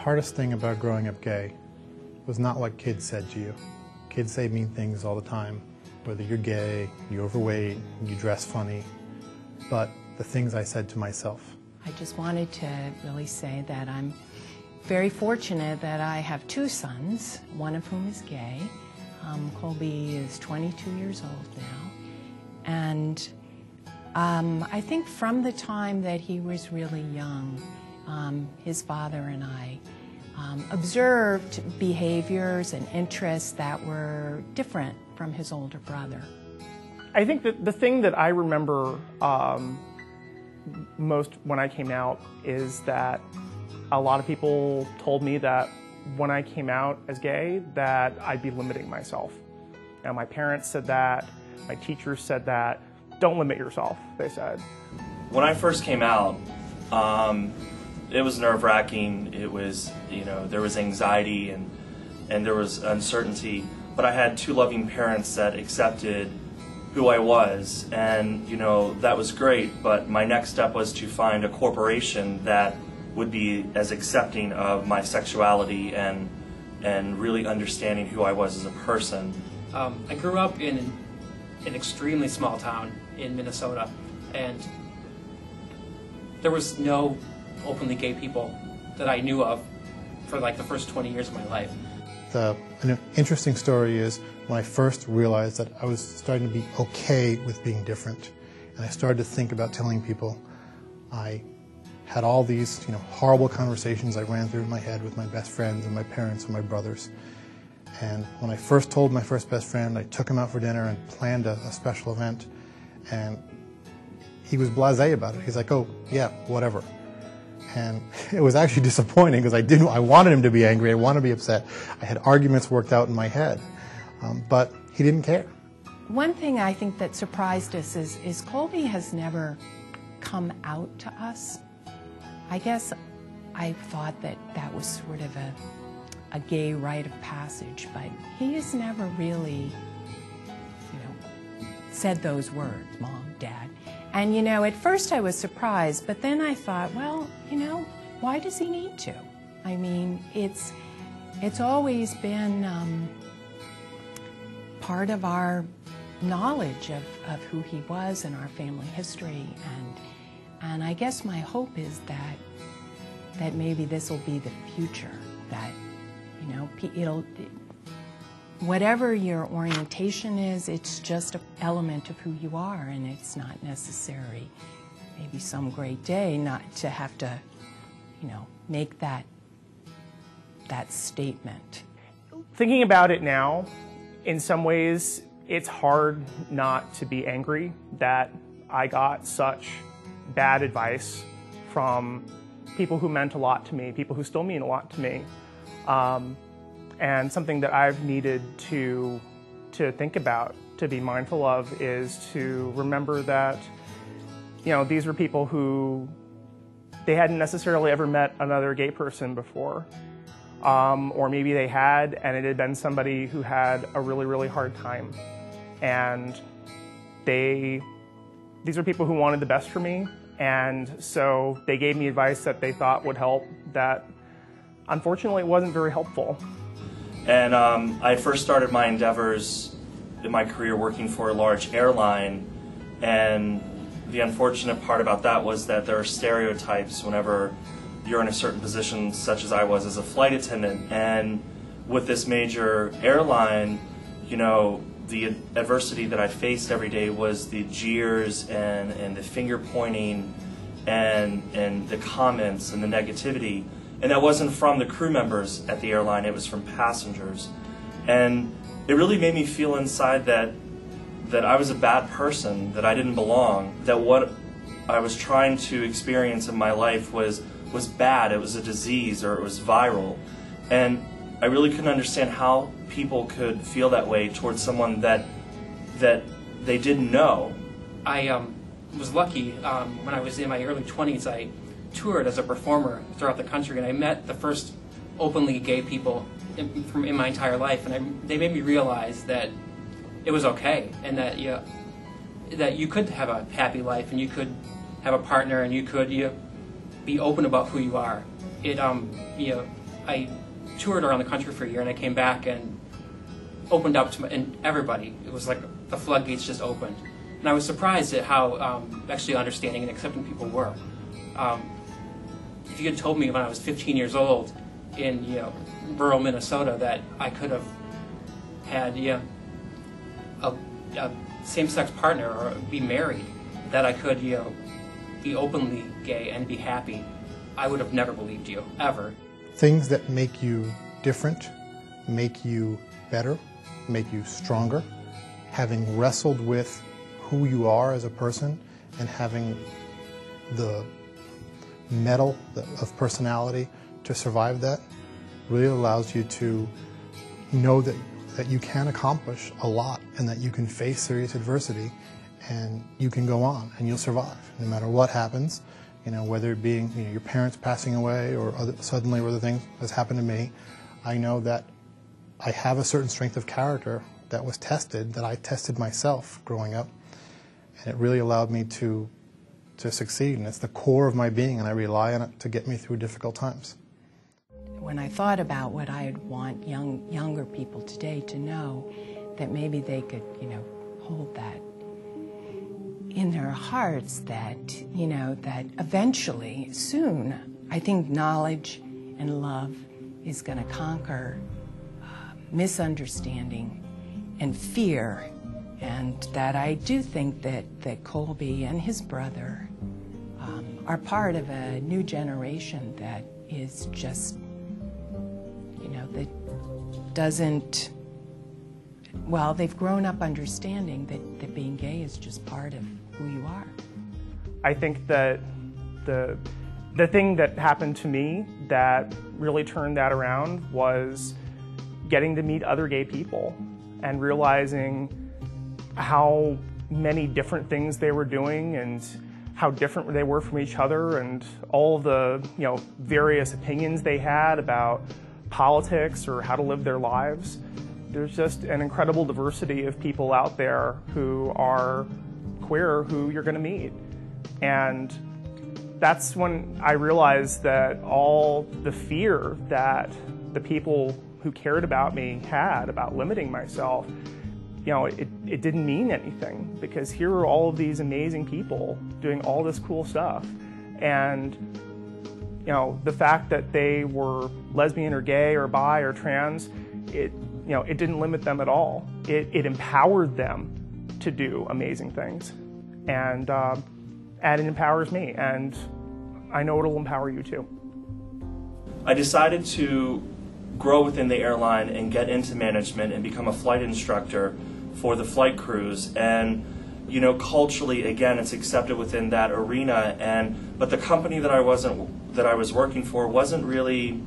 hardest thing about growing up gay was not what kids said to you. Kids say mean things all the time, whether you're gay, you're overweight, you dress funny, but the things I said to myself. I just wanted to really say that I'm very fortunate that I have two sons, one of whom is gay. Colby is 22 years old now. And I think from the time that he was really young, his father and I observed behaviors and interests that were different from his older brother. I think that the thing that I remember most when I came out is that a lot of people told me that when I came out as gay that I'd be limiting myself. Now, my parents said that, my teachers said that. Don't limit yourself, they said. When I first came out, it was nerve-wracking. It was, there was anxiety and there was uncertainty. But I had two loving parents that accepted who I was, and that was great. But my next step was to find a corporation that would be as accepting of my sexuality and really understanding who I was as a person. I grew up in an extremely small town in Minnesota, and there was no openly gay people that I knew of for like the first 20 years of my life. An interesting story is when I first realized that I was starting to be okay with being different, and I started to think about telling people. I had all these horrible conversations I ran through in my head with my best friends and my parents and my brothers. And when I first told my first best friend, I took him out for dinner and planned a special event, and he was blasé about it. He's like, oh, yeah, whatever. And it was actually disappointing because I wanted him to be angry, I wanted to be upset. I had arguments worked out in my head, but he didn't care. One thing I think that surprised us is Colby has never come out to us. I guess I thought that was sort of a gay rite of passage, but he has never really, said those words, Mom, Dad. And, at first I was surprised, but then I thought, well, why does he need to? I mean, it's always been part of our knowledge of who he was and our family history, and I guess my hope is that maybe this will be the future, that, whatever your orientation is, it's just an element of who you are, and it's not necessary, maybe some great day, not to have to, make that statement. Thinking about it now, in some ways, it's hard not to be angry that I got such bad advice from people who meant a lot to me, people who still mean a lot to me. And something that I've needed to think about, to be mindful of, is to remember that, these were people who they hadn't necessarily ever met another gay person before. Or maybe they had, and it had been somebody who had a really, really hard time. And these are people who wanted the best for me, and so they gave me advice that they thought would help that unfortunately wasn't very helpful. And I had first started my endeavors in my career working for a large airline, and the unfortunate part about that was that there are stereotypes whenever you're in a certain position, such as I was as a flight attendant. And with this major airline, the adversity that I faced every day was the jeers and the finger pointing and the comments and the negativity. And that wasn't from the crew members at the airline, it was from passengers. And it really made me feel inside that I was a bad person, that I didn't belong, that what I was trying to experience in my life was bad, it was a disease, or it was viral. And I really couldn't understand how people could feel that way towards someone that they didn't know. I was lucky when I was in my early 20s. I toured as a performer throughout the country, and I met the first openly gay people in my entire life, and they made me realize that it was okay, and that you could have a happy life, and you could have a partner, and you could be open about who you are. It I toured around the country for a year, and I came back and opened up to and everybody. It was like the floodgates just opened. And I was surprised at how actually understanding and accepting people were. If you had told me when I was 15 years old in rural Minnesota that I could have had a same-sex partner or be married, that I could be openly gay and be happy, I would have never believed you, ever. Things that make you different, make you better, make you stronger. Having wrestled with who you are as a person and having the mettle of personality to survive that really allows you to know that you can accomplish a lot and that you can face serious adversity and you can go on and you'll survive no matter what happens, whether it being your parents passing away or suddenly other things has happened to me. I know that I have a certain strength of character that was tested, that I tested myself growing up, and it really allowed me to succeed, and it's the core of my being, and I rely on it to get me through difficult times. When I thought about what I'd want younger people today to know, that maybe they could, hold that in their hearts, that, that eventually, soon, I think knowledge and love is going to conquer misunderstanding and fear, and that I do think that Colby and his brother are part of a new generation that is just, that doesn't, well, they've grown up understanding that being gay is just part of who you are. I think that the thing that happened to me that really turned that around was getting to meet other gay people and realizing how many different things they were doing and how different they were from each other, and all the various opinions they had about politics or how to live their lives. There's just an incredible diversity of people out there who are queer who you're going to meet. And that's when I realized that all the fear that the people who cared about me had about limiting myself, it didn't mean anything, because here are all of these amazing people doing all this cool stuff. And the fact that they were lesbian or gay or bi or trans, it didn't limit them at all. It empowered them to do amazing things. And it empowers me, and I know it'll empower you too. I decided to grow within the airline and get into management and become a flight instructor for the flight crews. And culturally, again, it's accepted within that arena. But the company that I was working for wasn't really,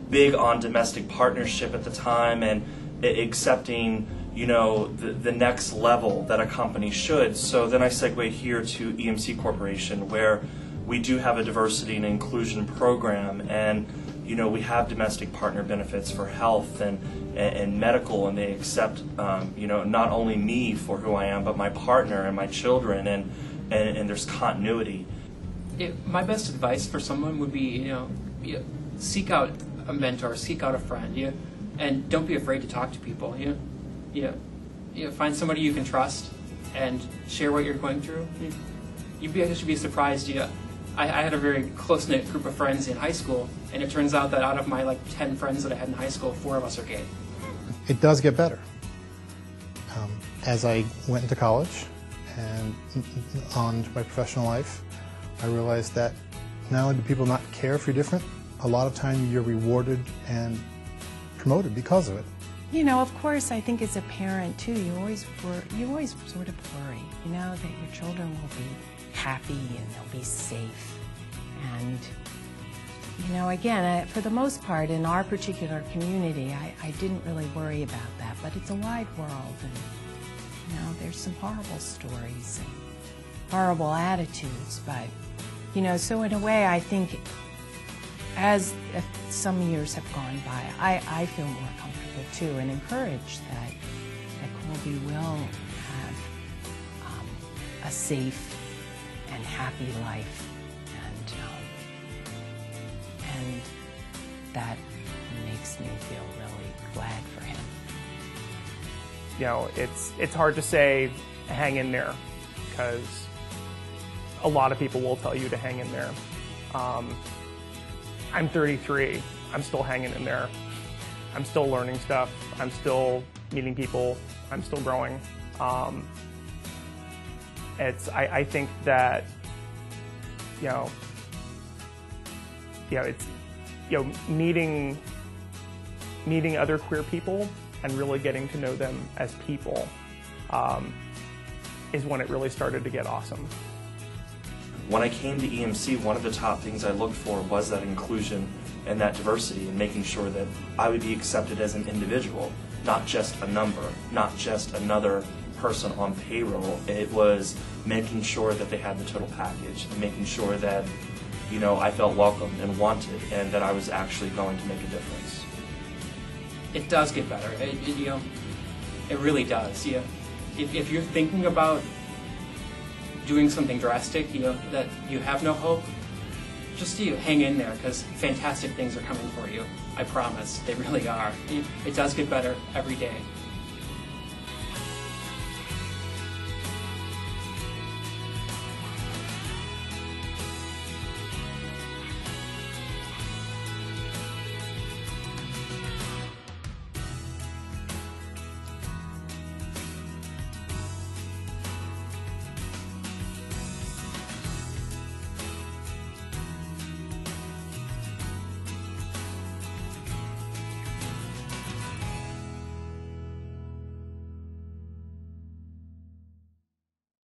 big on domestic partnership at the time and accepting, the next level that a company should. So then I segued here to EMC Corporation, where we do have a diversity and inclusion program, and we have domestic partner benefits for health and medical, and they accept not only me for who I am, but my partner and my children, and there's continuity. My best advice for someone would be, seek out a mentor, seek out a friend, and don't be afraid to talk to people. Find somebody you can trust and share what you're going through. You'd should be surprised. I had a very close-knit group of friends in high school, and it turns out that out of my 10 friends that I had in high school, 4 of us are gay. It does get better. As I went into college and on to my professional life, I realized that not only do people not care if you're different, a lot of time you're rewarded and promoted because of it. Of course, I think as a parent too, you always sort of worry, that your children will be happy and they'll be safe. And, again, for the most part, in our particular community, I didn't really worry about that. But it's a wide world, and, there's some horrible stories and horrible attitudes. But, so in a way, I think as some years have gone by, I feel more comfortable too, and encouraged that Colby will have a safe and happy life, and that makes me feel really glad for him. You know, it's hard to say hang in there, because a lot of people will tell you to hang in there. I'm 33. I'm still hanging in there. I'm still learning stuff. I'm still meeting people. I'm still growing. I think that, meeting other queer people and really getting to know them as people is when it really started to get awesome. When I came to EMC, one of the top things I looked for was that inclusion and that diversity, and making sure that I would be accepted as an individual, not just a number, not just another person on payroll. It was making sure that they had the total package, and making sure that, I felt welcome and wanted, and that I was actually going to make a difference. It does get better. It really does. If you're thinking about doing something drastic, that you have no hope, just hang in there, because fantastic things are coming for you. I promise. They really are. It does get better every day.